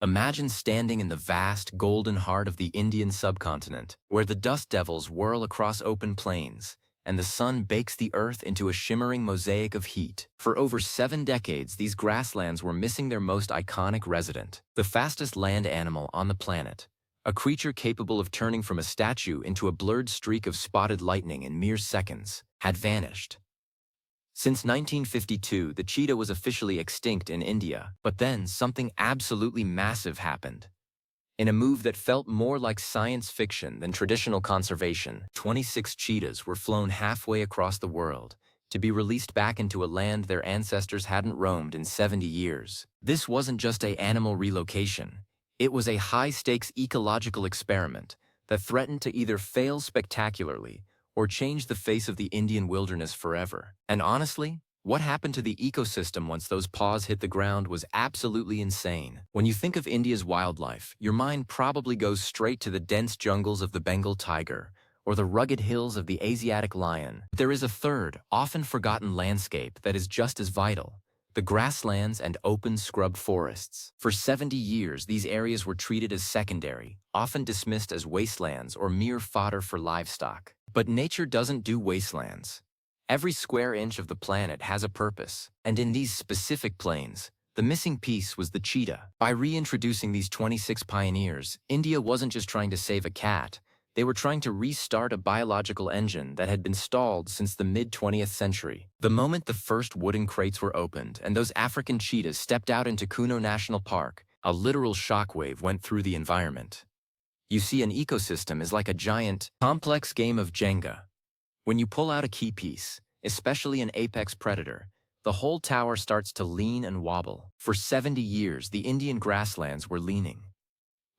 Imagine standing in the vast, golden heart of the Indian subcontinent, where the dust devils whirl across open plains, and the sun bakes the earth into a shimmering mosaic of heat. For over 7 decades, these grasslands were missing their most iconic resident, the fastest land animal on the planet, a creature capable of turning from a statue into a blurred streak of spotted lightning in mere seconds, had vanished. Since 1952, the cheetah was officially extinct in India, but then something absolutely massive happened. In a move that felt more like science fiction than traditional conservation, 26 cheetahs were flown halfway across the world to be released back into a land their ancestors hadn't roamed in 70 years. This wasn't just an animal relocation. It was a high-stakes ecological experiment that threatened to either fail spectacularly or change the face of the Indian wilderness forever. And honestly, what happened to the ecosystem once those paws hit the ground was absolutely insane. When you think of India's wildlife, your mind probably goes straight to the dense jungles of the Bengal tiger or the rugged hills of the Asiatic lion. But there is a third, often forgotten landscape that is just as vital: the grasslands and open scrub forests. For 70 years, these areas were treated as secondary, often dismissed as wastelands or mere fodder for livestock. But nature doesn't do wastelands. Every square inch of the planet has a purpose, and in these specific plains, the missing piece was the cheetah. By reintroducing these 26 pioneers, India wasn't just trying to save a cat, they were trying to restart a biological engine that had been stalled since the mid-20th century. The moment the first wooden crates were opened and those African cheetahs stepped out into Kuno National Park, a literal shockwave went through the environment. You see, an ecosystem is like a giant, complex game of Jenga. When you pull out a key piece, especially an apex predator, the whole tower starts to lean and wobble. For 70 years, the Indian grasslands were leaning.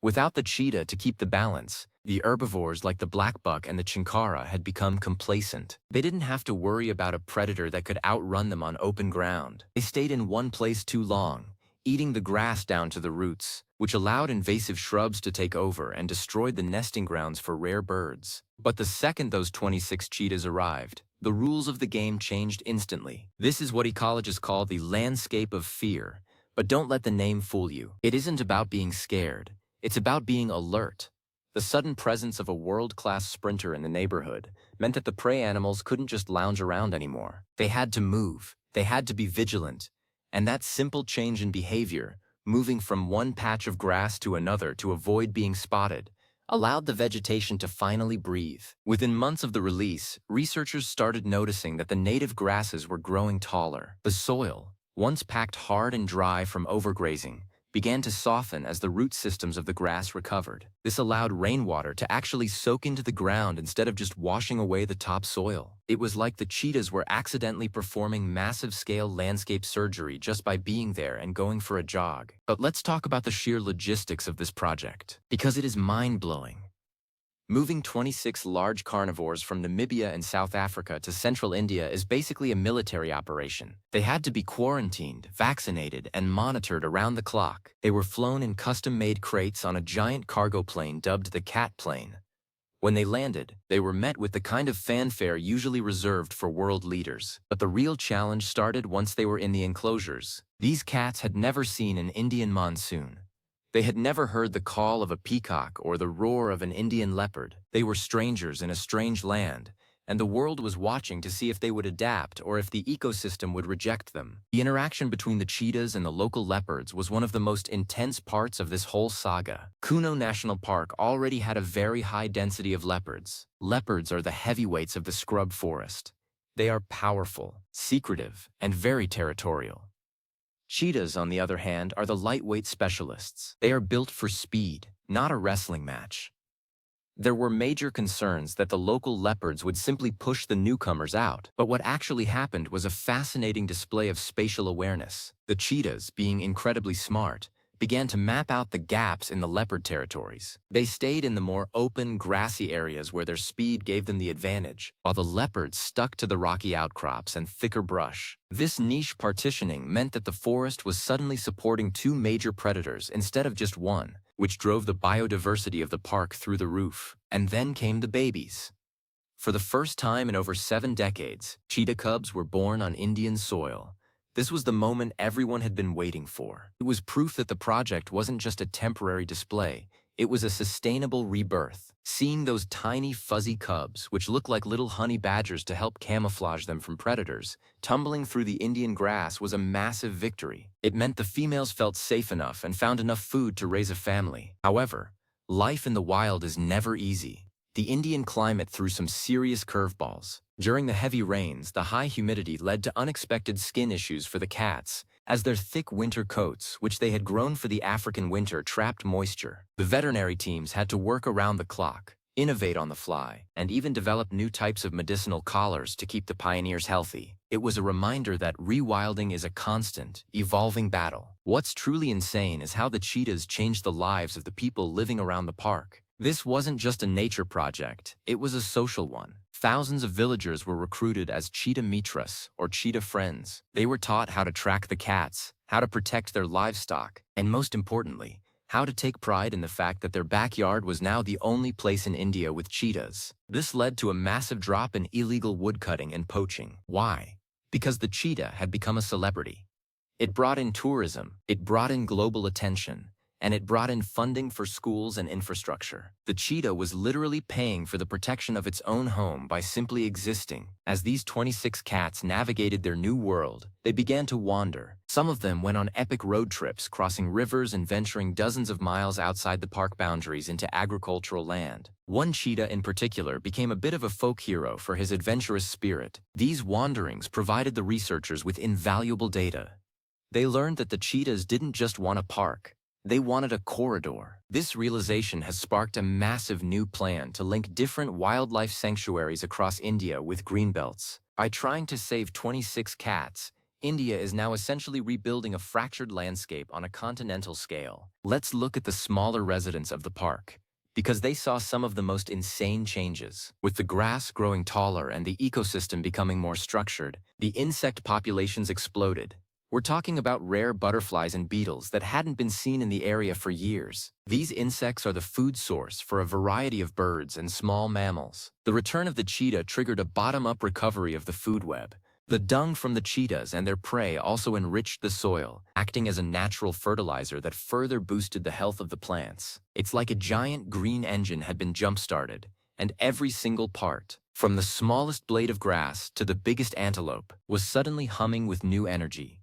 Without the cheetah to keep the balance, the herbivores like the blackbuck and the chinkara had become complacent. They didn't have to worry about a predator that could outrun them on open ground. They stayed in one place too long, eating the grass down to the roots, which allowed invasive shrubs to take over and destroyed the nesting grounds for rare birds. But the second those 26 cheetahs arrived, the rules of the game changed instantly. This is what ecologists call the landscape of fear. But don't let the name fool you. It isn't about being scared. It's about being alert. The sudden presence of a world-class sprinter in the neighborhood meant that the prey animals couldn't just lounge around anymore. They had to move. They had to be vigilant. And that simple change in behavior, moving from one patch of grass to another to avoid being spotted, allowed the vegetation to finally breathe. Within months of the release, researchers started noticing that the native grasses were growing taller. The soil, once packed hard and dry from overgrazing, began to soften as the root systems of the grass recovered. This allowed rainwater to actually soak into the ground instead of just washing away the topsoil. It was like the cheetahs were accidentally performing massive-scale landscape surgery just by being there and going for a jog. But let's talk about the sheer logistics of this project, because it is mind-blowing. Moving 26 large carnivores from Namibia and South Africa to central India is basically a military operation. They had to be quarantined, vaccinated, and monitored around the clock. They were flown in custom-made crates on a giant cargo plane dubbed the Cat Plane. When they landed, they were met with the kind of fanfare usually reserved for world leaders. But the real challenge started once they were in the enclosures. These cats had never seen an Indian monsoon. They had never heard the call of a peacock or the roar of an Indian leopard. They were strangers in a strange land, and the world was watching to see if they would adapt or if the ecosystem would reject them. The interaction between the cheetahs and the local leopards was one of the most intense parts of this whole saga. Kuno National Park already had a very high density of leopards. Leopards are the heavyweights of the scrub forest. They are powerful, secretive, and very territorial. Cheetahs, on the other hand, are the lightweight specialists. They are built for speed, not a wrestling match. There were major concerns that the local leopards would simply push the newcomers out, but what actually happened was a fascinating display of spatial awareness. The cheetahs, being incredibly smart, began to map out the gaps in the leopard territories. They stayed in the more open, grassy areas where their speed gave them the advantage, while the leopards stuck to the rocky outcrops and thicker brush. This niche partitioning meant that the forest was suddenly supporting two major predators instead of just one, which drove the biodiversity of the park through the roof. And then came the babies. For the first time in over 7 decades, cheetah cubs were born on Indian soil. This was the moment everyone had been waiting for. It was proof that the project wasn't just a temporary display, it was a sustainable rebirth. Seeing those tiny fuzzy cubs, which looked like little honey badgers to help camouflage them from predators, tumbling through the Indian grass was a massive victory. It meant the females felt safe enough and found enough food to raise a family. However, life in the wild is never easy. The Indian climate threw some serious curveballs. During the heavy rains, the high humidity led to unexpected skin issues for the cats, as their thick winter coats, which they had grown for the African winter, trapped moisture. The veterinary teams had to work around the clock, innovate on the fly, and even develop new types of medicinal collars to keep the pioneers healthy. It was a reminder that rewilding is a constant, evolving battle. What's truly insane is how the cheetahs changed the lives of the people living around the park. This wasn't just a nature project, it was a social one. Thousands of villagers were recruited as cheetah mitras, or cheetah friends. They were taught how to track the cats, how to protect their livestock, and most importantly, how to take pride in the fact that their backyard was now the only place in India with cheetahs. This led to a massive drop in illegal woodcutting and poaching. Why? Because the cheetah had become a celebrity. It brought in tourism, it brought in global attention, and it brought in funding for schools and infrastructure. The cheetah was literally paying for the protection of its own home by simply existing. As these 26 cats navigated their new world, they began to wander. Some of them went on epic road trips, crossing rivers and venturing dozens of miles outside the park boundaries into agricultural land. One cheetah in particular became a bit of a folk hero for his adventurous spirit. These wanderings provided the researchers with invaluable data. They learned that the cheetahs didn't just want a park. They wanted a corridor. This realization has sparked a massive new plan to link different wildlife sanctuaries across India with greenbelts. By trying to save 26 cats, India is now essentially rebuilding a fractured landscape on a continental scale. Let's look at the smaller residents of the park, because they saw some of the most insane changes. With the grass growing taller and the ecosystem becoming more structured, the insect populations exploded. We're talking about rare butterflies and beetles that hadn't been seen in the area for years. These insects are the food source for a variety of birds and small mammals. The return of the cheetah triggered a bottom-up recovery of the food web. The dung from the cheetahs and their prey also enriched the soil, acting as a natural fertilizer that further boosted the health of the plants. It's like a giant green engine had been jump-started, and every single part, from the smallest blade of grass to the biggest antelope, was suddenly humming with new energy.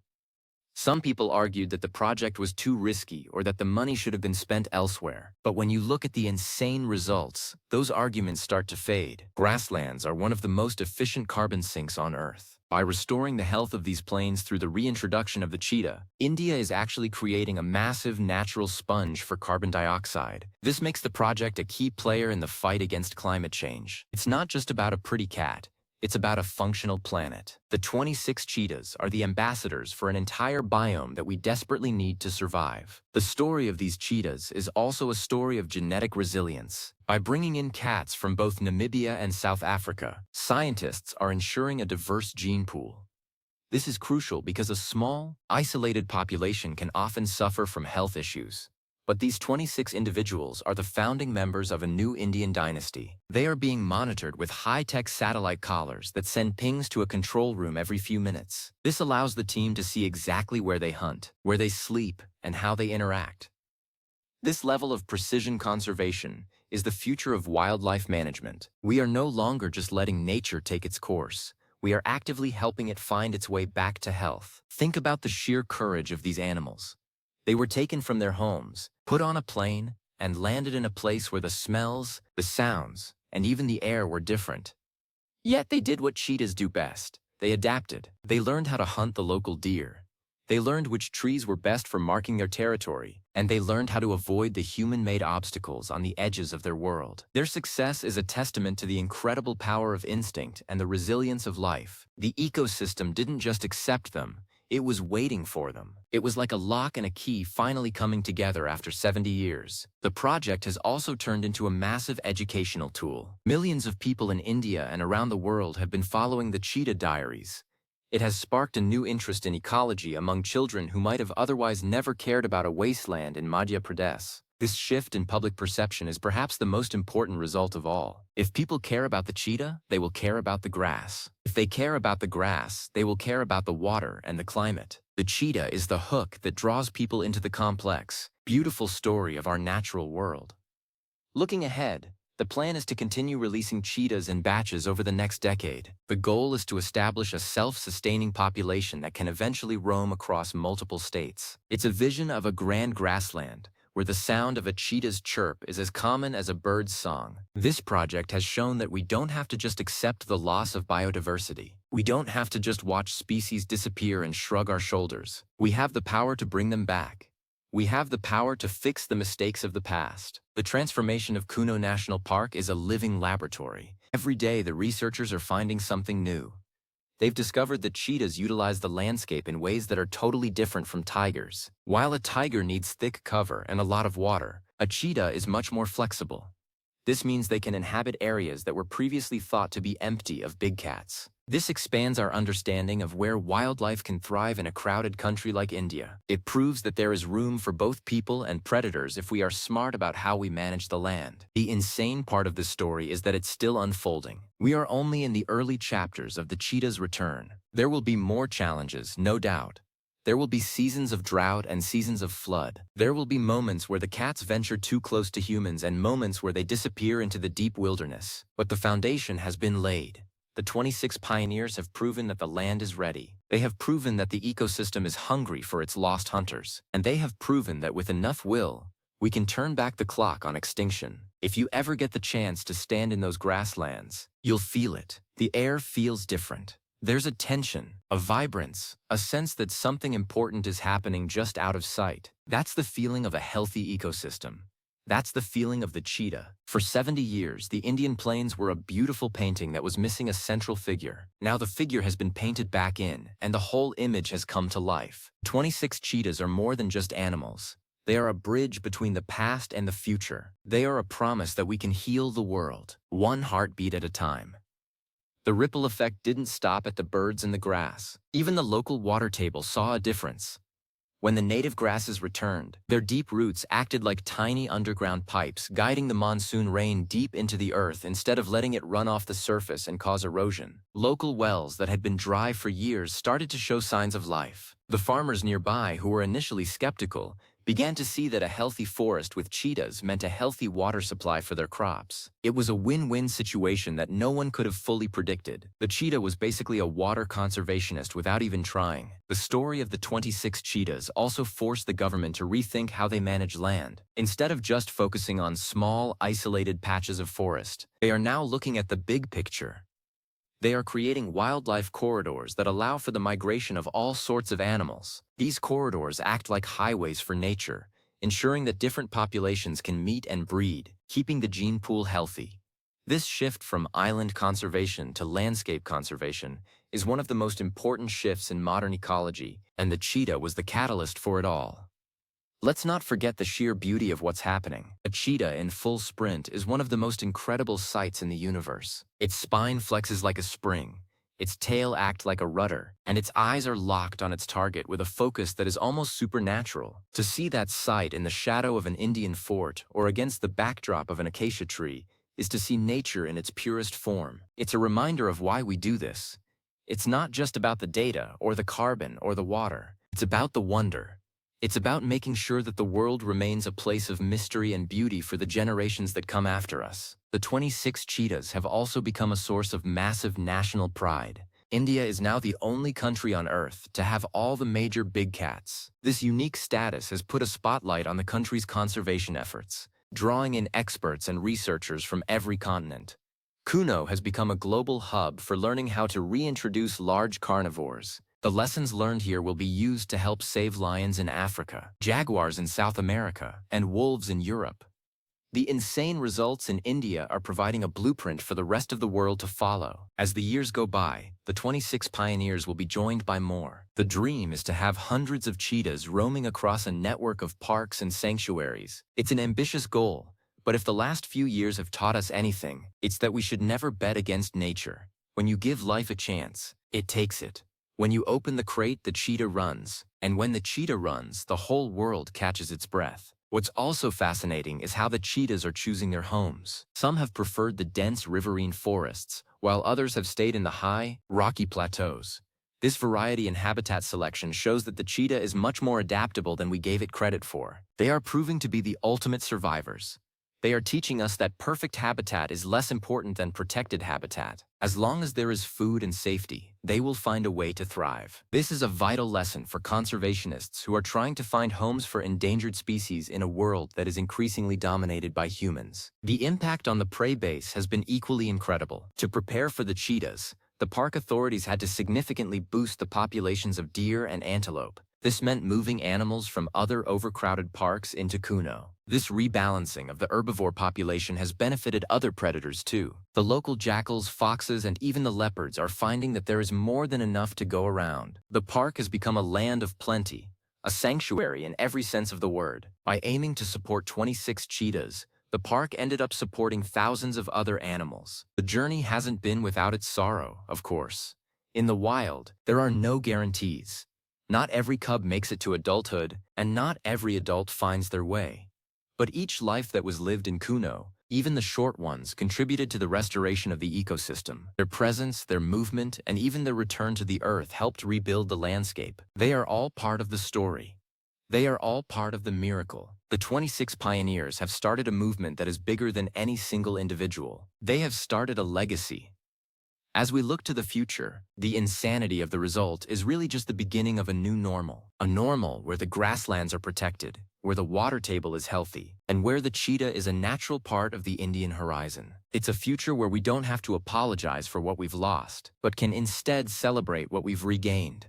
Some people argued that the project was too risky or that the money should have been spent elsewhere. But when you look at the insane results, those arguments start to fade. Grasslands are one of the most efficient carbon sinks on Earth. By restoring the health of these plains through the reintroduction of the cheetah, India is actually creating a massive natural sponge for carbon dioxide. This makes the project a key player in the fight against climate change. It's not just about a pretty cat. It's about a functional planet. The 26 cheetahs are the ambassadors for an entire biome that we desperately need to survive. The story of these cheetahs is also a story of genetic resilience. By bringing in cats from both Namibia and South Africa, scientists are ensuring a diverse gene pool. This is crucial because a small, isolated population can often suffer from health issues. But these 26 individuals are the founding members of a new Indian dynasty. They are being monitored with high-tech satellite collars that send pings to a control room every few minutes. This allows the team to see exactly where they hunt, where they sleep, and how they interact. This level of precision conservation is the future of wildlife management. We are no longer just letting nature take its course. We are actively helping it find its way back to health. Think about the sheer courage of these animals. They were taken from their homes, put on a plane, and landed in a place where the smells, the sounds, and even the air were different. Yet they did what cheetahs do best. They adapted. They learned how to hunt the local deer. They learned which trees were best for marking their territory, and they learned how to avoid the human-made obstacles on the edges of their world. Their success is a testament to the incredible power of instinct and the resilience of life. The ecosystem didn't just accept them. It was waiting for them. It was like a lock and a key finally coming together after 70 years. The project has also turned into a massive educational tool. Millions of people in India and around the world have been following the Cheetah Diaries. It has sparked a new interest in ecology among children who might have otherwise never cared about a wasteland in Madhya Pradesh. This shift in public perception is perhaps the most important result of all. If people care about the cheetah, they will care about the grass. If they care about the grass, they will care about the water and the climate. The cheetah is the hook that draws people into the complex, beautiful story of our natural world. Looking ahead, the plan is to continue releasing cheetahs in batches over the next decade. The goal is to establish a self-sustaining population that can eventually roam across multiple states. It's a vision of a grand grassland, where the sound of a cheetah's chirp is as common as a bird's song. This project has shown that we don't have to just accept the loss of biodiversity. We don't have to just watch species disappear and shrug our shoulders. We have the power to bring them back. We have the power to fix the mistakes of the past. The transformation of Kuno National Park is a living laboratory. Every day, the researchers are finding something new. They've discovered that cheetahs utilize the landscape in ways that are totally different from tigers. While a tiger needs thick cover and a lot of water, a cheetah is much more flexible. This means they can inhabit areas that were previously thought to be empty of big cats. This expands our understanding of where wildlife can thrive in a crowded country like India. It proves that there is room for both people and predators if we are smart about how we manage the land. The insane part of this story is that it's still unfolding. We are only in the early chapters of the cheetah's return. There will be more challenges, no doubt. There will be seasons of drought and seasons of flood. There will be moments where the cats venture too close to humans and moments where they disappear into the deep wilderness. But the foundation has been laid. The 26 pioneers have proven that the land is ready. They have proven that the ecosystem is hungry for its lost hunters. And they have proven that with enough will, we can turn back the clock on extinction. If you ever get the chance to stand in those grasslands, you'll feel it. The air feels different. There's a tension, a vibrance, a sense that something important is happening just out of sight. That's the feeling of a healthy ecosystem. That's the feeling of the cheetah. For 70 years, the Indian plains were a beautiful painting that was missing a central figure. Now the figure has been painted back in, and the whole image has come to life. 26 cheetahs are more than just animals. They are a bridge between the past and the future. They are a promise that we can heal the world, one heartbeat at a time. The ripple effect didn't stop at the birds and the grass. Even the local water table saw a difference. When the native grasses returned, their deep roots acted like tiny underground pipes, guiding the monsoon rain deep into the earth instead of letting it run off the surface and cause erosion. Local wells that had been dry for years started to show signs of life. The farmers nearby, who were initially skeptical, began to see that a healthy forest with cheetahs meant a healthy water supply for their crops. It was a win-win situation that no one could have fully predicted. The cheetah was basically a water conservationist without even trying. The story of the 26 cheetahs also forced the government to rethink how they manage land. Instead of just focusing on small, isolated patches of forest, they are now looking at the big picture. They are creating wildlife corridors that allow for the migration of all sorts of animals. These corridors act like highways for nature, ensuring that different populations can meet and breed, keeping the gene pool healthy. This shift from island conservation to landscape conservation is one of the most important shifts in modern ecology, and the cheetah was the catalyst for it all. Let's not forget the sheer beauty of what's happening. A cheetah in full sprint is one of the most incredible sights in the universe. Its spine flexes like a spring, its tail acts like a rudder, and its eyes are locked on its target with a focus that is almost supernatural. To see that sight in the shadow of an Indian fort or against the backdrop of an acacia tree is to see nature in its purest form. It's a reminder of why we do this. It's not just about the data or the carbon or the water. It's about the wonder. It's about making sure that the world remains a place of mystery and beauty for the generations that come after us. The 26 cheetahs have also become a source of massive national pride. India is now the only country on Earth to have all the major big cats. This unique status has put a spotlight on the country's conservation efforts, drawing in experts and researchers from every continent. Kuno has become a global hub for learning how to reintroduce large carnivores. The lessons learned here will be used to help save lions in Africa, jaguars in South America, and wolves in Europe. The insane results in India are providing a blueprint for the rest of the world to follow. As the years go by, the 26 pioneers will be joined by more. The dream is to have hundreds of cheetahs roaming across a network of parks and sanctuaries. It's an ambitious goal, but if the last few years have taught us anything, it's that we should never bet against nature. When you give life a chance, it takes it. When you open the crate, the cheetah runs, and when the cheetah runs, the whole world catches its breath. What's also fascinating is how the cheetahs are choosing their homes. Some have preferred the dense riverine forests, while others have stayed in the high, rocky plateaus. This variety in habitat selection shows that the cheetah is much more adaptable than we gave it credit for. They are proving to be the ultimate survivors. They are teaching us that perfect habitat is less important than protected habitat. As long as there is food and safety, they will find a way to thrive. This is a vital lesson for conservationists who are trying to find homes for endangered species in a world that is increasingly dominated by humans. The impact on the prey base has been equally incredible. To prepare for the cheetahs, the park authorities had to significantly boost the populations of deer and antelope. This meant moving animals from other overcrowded parks into Kuno. This rebalancing of the herbivore population has benefited other predators too. The local jackals, foxes, and even the leopards are finding that there is more than enough to go around. The park has become a land of plenty, a sanctuary in every sense of the word. By aiming to support 26 cheetahs, the park ended up supporting thousands of other animals. The journey hasn't been without its sorrow, of course. In the wild, there are no guarantees. Not every cub makes it to adulthood, and not every adult finds their way. But each life that was lived in Kuno, even the short ones, contributed to the restoration of the ecosystem. Their presence, their movement, and even their return to the earth helped rebuild the landscape. They are all part of the story. They are all part of the miracle. The 26 pioneers have started a movement that is bigger than any single individual. They have started a legacy. As we look to the future, the insanity of the result is really just the beginning of a new normal. A normal where the grasslands are protected, where the water table is healthy, and where the cheetah is a natural part of the Indian horizon. It's a future where we don't have to apologize for what we've lost, but can instead celebrate what we've regained.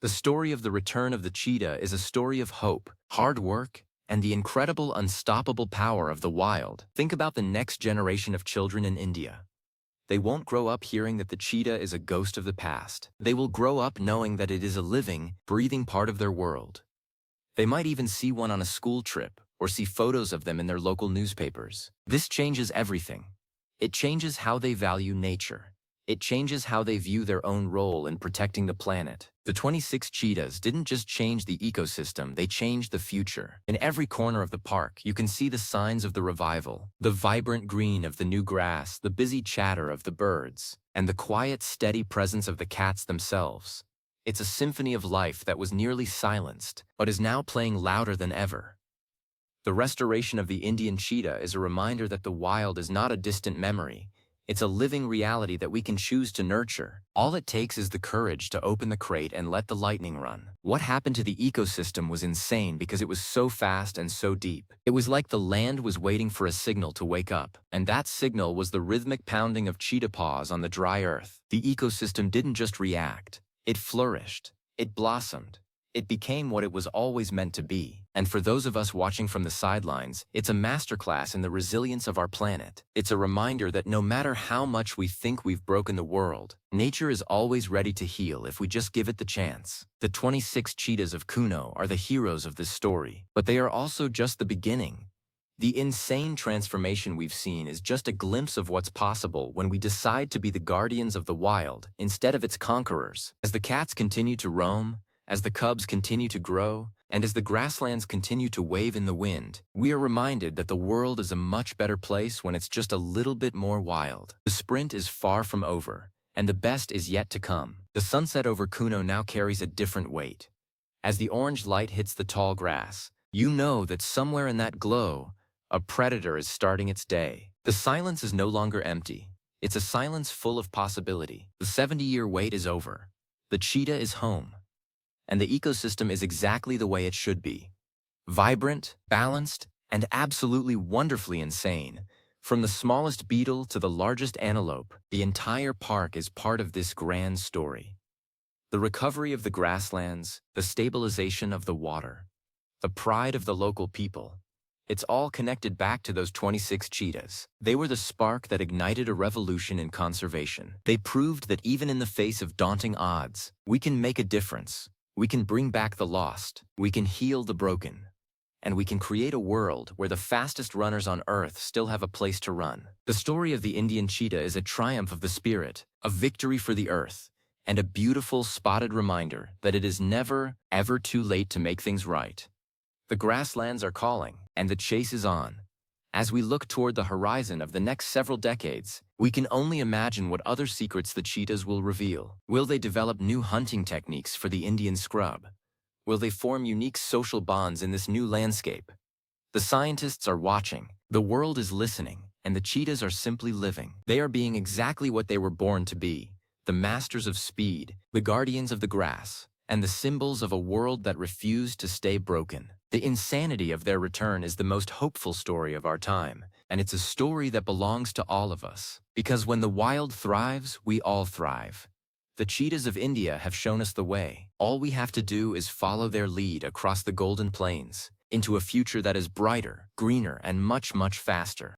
The story of the return of the cheetah is a story of hope, hard work, and the incredible, unstoppable power of the wild. Think about the next generation of children in India. They won't grow up hearing that the cheetah is a ghost of the past. They will grow up knowing that it is a living, breathing part of their world. They might even see one on a school trip or see photos of them in their local newspapers. This changes everything. It changes how they value nature. It changes how they view their own role in protecting the planet. The 26 cheetahs didn't just change the ecosystem, they changed the future. In every corner of the park, you can see the signs of the revival. The vibrant green of the new grass, the busy chatter of the birds, and the quiet, steady presence of the cats themselves. It's a symphony of life that was nearly silenced, but is now playing louder than ever. The restoration of the Indian cheetah is a reminder that the wild is not a distant memory. It's a living reality that we can choose to nurture. All it takes is the courage to open the crate and let the lightning run. What happened to the ecosystem was insane because it was so fast and so deep. It was like the land was waiting for a signal to wake up, and that signal was the rhythmic pounding of cheetah paws on the dry earth. The ecosystem didn't just react. It flourished. It blossomed. It became what it was always meant to be. And for those of us watching from the sidelines, it's a masterclass in the resilience of our planet. It's a reminder that no matter how much we think we've broken the world, nature is always ready to heal if we just give it the chance. The 26 cheetahs of Kuno are the heroes of this story, but they are also just the beginning. The insane transformation we've seen is just a glimpse of what's possible when we decide to be the guardians of the wild instead of its conquerors. As the cats continue to roam, as the cubs continue to grow, and as the grasslands continue to wave in the wind, we are reminded that the world is a much better place when it's just a little bit more wild. The sprint is far from over, and the best is yet to come. The sunset over Kuno now carries a different weight. As the orange light hits the tall grass, you know that somewhere in that glow, a predator is starting its day. The silence is no longer empty. It's a silence full of possibility. The 70-year wait is over. The cheetah is home. And the ecosystem is exactly the way it should be. Vibrant, balanced, and absolutely wonderfully insane. From the smallest beetle to the largest antelope, the entire park is part of this grand story. The recovery of the grasslands, the stabilization of the water, the pride of the local people. It's all connected back to those 26 cheetahs. They were the spark that ignited a revolution in conservation. They proved that even in the face of daunting odds, we can make a difference. We can bring back the lost, we can heal the broken, and we can create a world where the fastest runners on Earth still have a place to run. The story of the Indian cheetah is a triumph of the spirit, a victory for the Earth, and a beautiful spotted reminder that it is never, ever too late to make things right. The grasslands are calling, and the chase is on. As we look toward the horizon of the next several decades, we can only imagine what other secrets the cheetahs will reveal. Will they develop new hunting techniques for the Indian scrub? Will they form unique social bonds in this new landscape? The scientists are watching, the world is listening, and the cheetahs are simply living. They are being exactly what they were born to be, the masters of speed, the guardians of the grass, and the symbols of a world that refused to stay broken. The insanity of their return is the most hopeful story of our time, and it's a story that belongs to all of us. Because when the wild thrives, we all thrive. The cheetahs of India have shown us the way. All we have to do is follow their lead across the golden plains, into a future that is brighter, greener, and much, much faster.